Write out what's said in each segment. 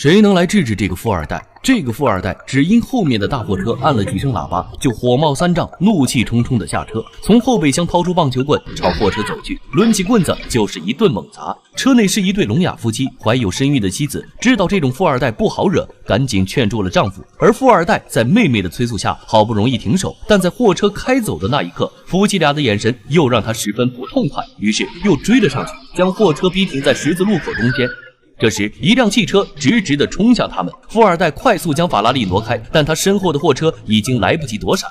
谁能来制止这个富二代？这个富二代只因后面的大货车按了几声喇叭，就火冒三丈，怒气冲冲的下车，从后备箱掏出棒球棍朝货车走去，抡起棍子就是一顿猛砸。车内是一对聋哑夫妻，怀有身孕的妻子知道这种富二代不好惹，赶紧劝住了丈夫。而富二代在妹妹的催促下，好不容易停手，但在货车开走的那一刻，夫妻俩的眼神又让他十分不痛快，于是又追了上去，将货车逼停在十字路口中间。这时，一辆汽车直直地冲向他们，富二代快速将法拉利挪开，但他身后的货车已经来不及躲闪。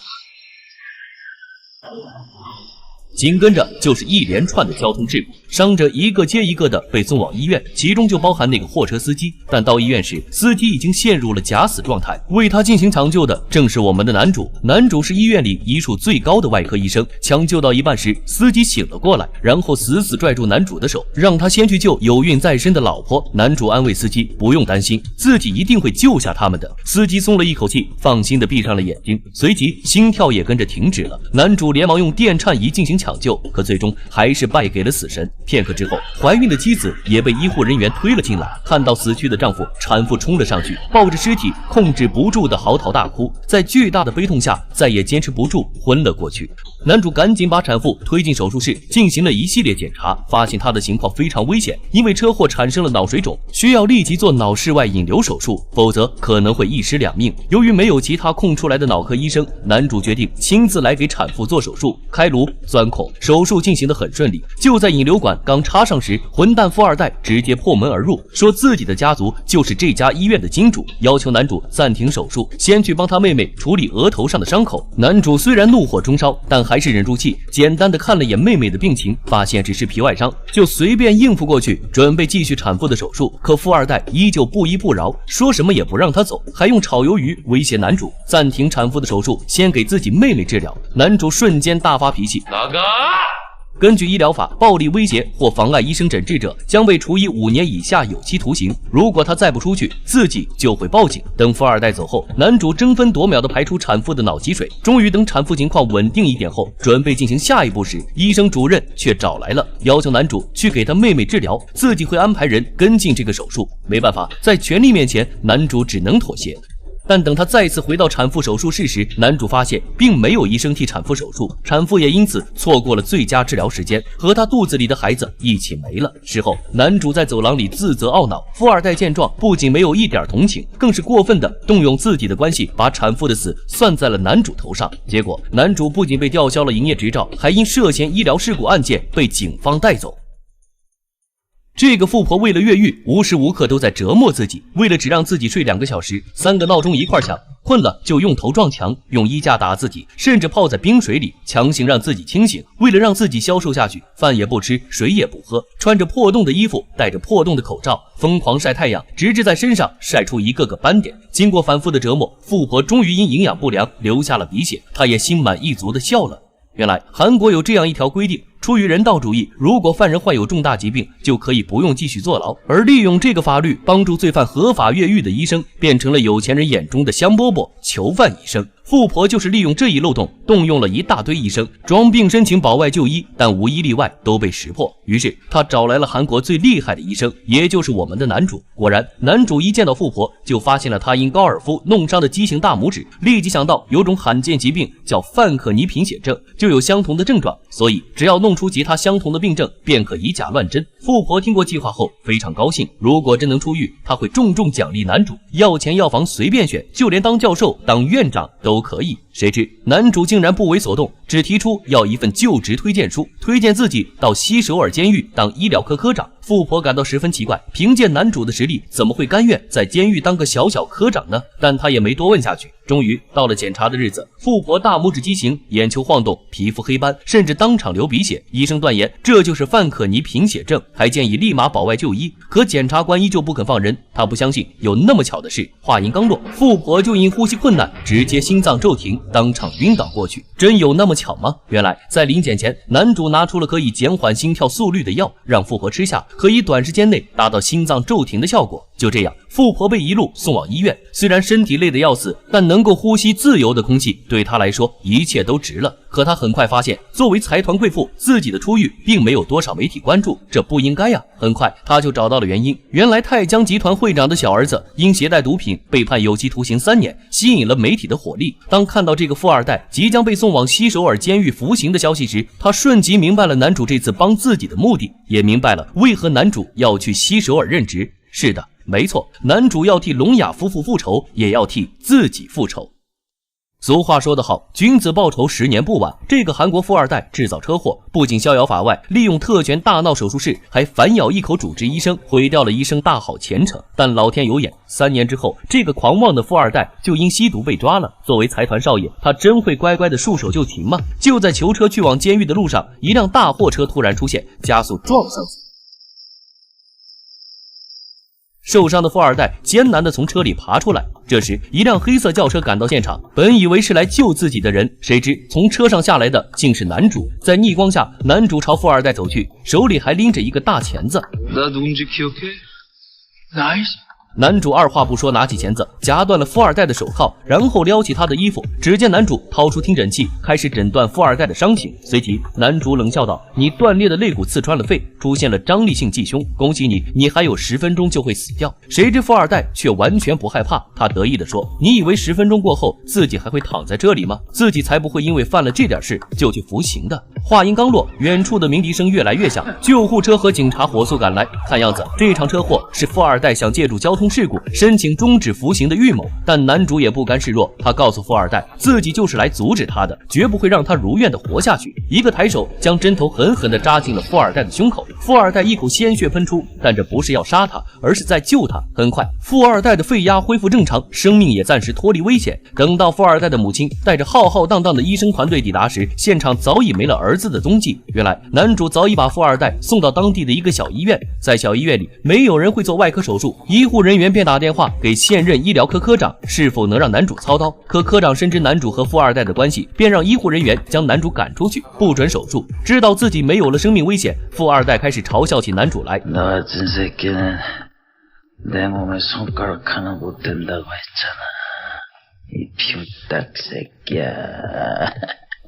紧跟着就是一连串的交通事故，伤者一个接一个的被送往医院，其中就包含那个货车司机。但到医院时，司机已经陷入了假死状态，为他进行抢救的正是我们的男主。男主是医院里医术最高的外科医生。抢救到一半时，司机醒了过来，然后死死拽住男主的手，让他先去救有孕在身的老婆。男主安慰司机不用担心，自己一定会救下他们的。司机松了一口气，放心的闭上了眼睛，随即心跳也跟着停止了。男主连忙用电颤仪进行抢救，可最终还是败给了死神。片刻之后，怀孕的妻子也被医护人员推了进来。看到死去的丈夫，产妇冲了上去，抱着尸体控制不住的嚎啕大哭，在巨大的悲痛下再也坚持不住，昏了过去。男主赶紧把产妇推进手术室，进行了一系列检查，发现她的情况非常危险，因为车祸产生了脑水肿，需要立即做脑室外引流手术，否则可能会一尸两命。由于没有其他空出来的脑科医生，男主决定亲自来给产妇做手术，开颅、钻孔，手术进行得很顺利。就在引流管刚插上时，混蛋富二代直接破门而入，说自己的家族就是这家医院的金主，要求男主暂停手术，先去帮他妹妹处理额头上的伤口。男主虽然怒火中烧，但还是忍住气，简单的看了眼妹妹的病情，发现只是皮外伤，就随便应付过去，准备继续产妇的手术。可富二代依旧不依不饶，说什么也不让他走，还用炒鱿鱼威胁男主暂停产妇的手术，先给自己妹妹治疗。男主瞬间大发脾气，根据医疗法，暴力威胁或妨碍医生诊治者将被处以5年以下有期徒刑。如果他再不出去，自己就会报警。等富二代走后，男主争分夺秒地排出产妇的脑积水。终于等产妇情况稳定一点后，准备进行下一步时，医生主任却找来了，要求男主去给他妹妹治疗，自己会安排人跟进这个手术。没办法，在权力面前，男主只能妥协。但等他再次回到产妇手术室时，男主发现并没有医生替产妇手术，产妇也因此错过了最佳治疗时间，和他肚子里的孩子一起没了。事后，男主在走廊里自责懊恼，富二代见状不仅没有一点同情，更是过分的动用自己的关系，把产妇的死算在了男主头上。结果，男主不仅被吊销了营业执照，还因涉嫌医疗事故案件被警方带走。这个富婆为了越狱，无时无刻都在折磨自己。为了只让自己睡2个小时，3个闹钟一块响，困了就用头撞墙，用衣架打自己，甚至泡在冰水里，强行让自己清醒。为了让自己消瘦下去，饭也不吃，水也不喝，穿着破洞的衣服，戴着破洞的口罩，疯狂晒太阳，直至在身上晒出一个个斑点。经过反复的折磨，富婆终于因营养不良流下了鼻血，她也心满意足地笑了。原来韩国有这样一条规定，出于人道主义，如果犯人患有重大疾病，就可以不用继续坐牢。而利用这个法律帮助罪犯合法越狱的医生，变成了有钱人眼中的香饽饽、囚犯医生。富婆就是利用这一漏洞，动用了一大堆医生装病申请保外就医，但无一例外都被识破。于是他找来了韩国最厉害的医生，也就是我们的男主。果然，男主一见到富婆，就发现了他因高尔夫弄伤的畸形大拇指，立即想到有种罕见疾病叫范可尼贫血症，就有相同的症状，所以只要弄出其他相同的病症，便可以假乱真。富婆听过计划后非常高兴，如果真能出狱，他会重重奖励男主，要钱要房随便选，就连当教授、当院长都可以。谁知男主竟然不为所动，只提出要一份就职推荐书，推荐自己到西首尔监狱当医疗科科长。富婆感到十分奇怪，凭借男主的实力，怎么会甘愿在监狱当个小科长呢？但他也没多问下去。终于到了检查的日子，富婆大拇指畸形，眼球晃动，皮肤黑斑，甚至当场流鼻血。医生断言这就是范可尼贫血症，还建议立马保外就医。可检察官依旧不肯放人，他不相信有那么巧的事。话音刚落，富婆就因呼吸困难，直接心脏骤停，当场晕倒过去。真有那么巧吗？原来在临检前，男主拿出了可以减缓心跳速率的药，让富婆吃下，可以短时间内达到心脏骤停的效果。就这样，富婆被一路送往医院，虽然身体累得要死，但能够呼吸自由的空气对她来说一切都值了。可他很快发现，作为财团贵妇，自己的出狱并没有多少媒体关注，这不应该呀。很快他就找到了原因，原来泰江集团会长的小儿子因携带毒品被判有期徒刑3年，吸引了媒体的火力。当看到这个富二代即将被送往西首尔监狱服刑的消息时，他瞬即明白了男主这次帮自己的目的，也明白了为何男主要去西首尔任职。是的，没错，男主要替聋哑夫妇复仇，也要替自己复仇。俗话说得好，君子报仇10年不晚。这个韩国富二代制造车祸，不仅逍遥法外，利用特权大闹手术室，还反咬一口主治医生，毁掉了医生大好前程。但老天有眼，3年之后，这个狂妄的富二代就因吸毒被抓了。作为财团少爷，他真会乖乖的束手就擒吗？就在囚车去往监狱的路上，一辆大货车突然出现，加速撞上去。受伤的富二代艰难地从车里爬出来，这时一辆黑色轿车赶到现场，本以为是来救自己的人，谁知从车上下来的竟是男主。在逆光下，男主朝富二代走去，手里还拎着一个大钳子。男主二话不说，拿起钳子夹断了富二代的手铐，然后撩起他的衣服。只见男主掏出听诊器，开始诊断富二代的伤情。随即男主冷笑道：“你断裂的肋骨刺穿了肺，出现了张力性继胸，恭喜你，你还有10分钟就会死掉。”谁知富二代却完全不害怕，他得意地说：“你以为10分钟过后自己还会躺在这里吗？自己才不会因为犯了这点事就去服刑的。”话音刚落，远处的鸣笛声越来越响，救护车和警察火速赶来。看样子这场车祸是富二代想借助交通事故申请终止服刑的预谋，但男主也不甘示弱，他告诉富二代自己就是来阻止他的，绝不会让他如愿的活下去。一个抬手将针头狠狠地扎进了富二代的胸口，富二代一口鲜血喷出，但这不是要杀他，而是在救他。很快富二代的肺压恢复正常，生命也暂时脱离危险。等到富二代的母亲带着浩浩荡荡的医生团队抵达时，现场早已没了儿子的踪迹。原来男主早已把富二代送到当地的一个小医院，在小医院里没有人会做外科手术，医护人员便打电话给现任医疗科科长，是否能让男主操刀。可科长深知男主和富二代的关系，便让医护人员将男主赶出去，不准手术。知道自己没有了生命危险，富二代开始嘲笑起男主来。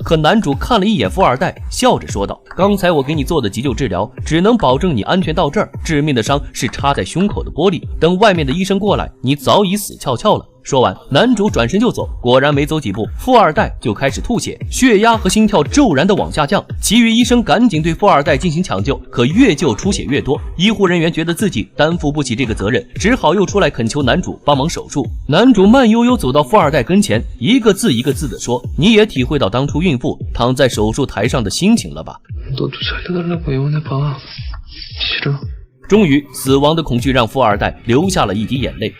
可男主看了一眼富二代，笑着说道：“刚才我给你做的急救治疗，只能保证你安全到这儿，致命的伤是插在胸口的玻璃，等外面的医生过来，你早已死翘翘了。”说完，男主转身就走，果然没走几步，富二代就开始吐血，血压和心跳骤然的往下降。其余医生赶紧对富二代进行抢救，可越救出血越多，医护人员觉得自己担负不起这个责任，只好又出来恳求男主帮忙手术。男主慢悠悠走到富二代跟前，一个字一个字地说：“你也体会到当初孕妇躺在手术台上的心情了吧？”终于，死亡的恐惧让富二代流下了一滴眼泪。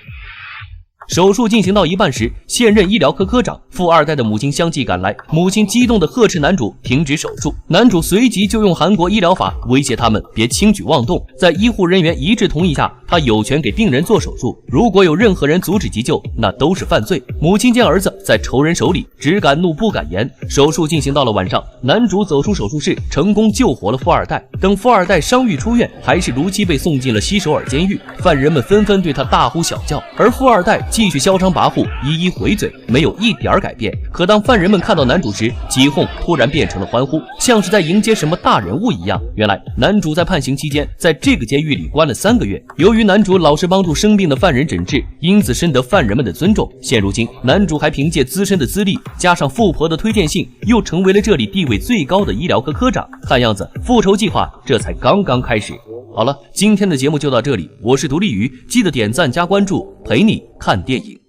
手术进行到一半时，现任医疗科科长、富二代的母亲相继赶来，母亲激动地呵斥男主停止手术。男主随即就用韩国医疗法威胁他们别轻举妄动。在医护人员一致同意下，他有权给病人做手术，如果有任何人阻止急救，那都是犯罪。母亲见儿子在仇人手里，只敢怒不敢言。手术进行到了晚上，男主走出手术室，成功救活了富二代。等富二代伤愈出院，还是如期被送进了西首尔监狱。犯人们纷纷对他大呼小叫，而富二代继续嚣张跋扈，一一回嘴，没有一点改变。可当犯人们看到男主时，起哄突然变成了欢呼，像是在迎接什么大人物一样。原来男主在判刑期间，在这个监狱里关了3个月。由于男主老实帮助生病的犯人诊治，因此深得犯人们的尊重。现如今，男主还凭借资深的资历，加上富婆的推荐信，又成为了这里地位最高的医疗科科长。看样子，复仇计划这才刚刚开始。好了，今天的节目就到这里，我是独立鱼，记得点赞加关注，陪你看电影。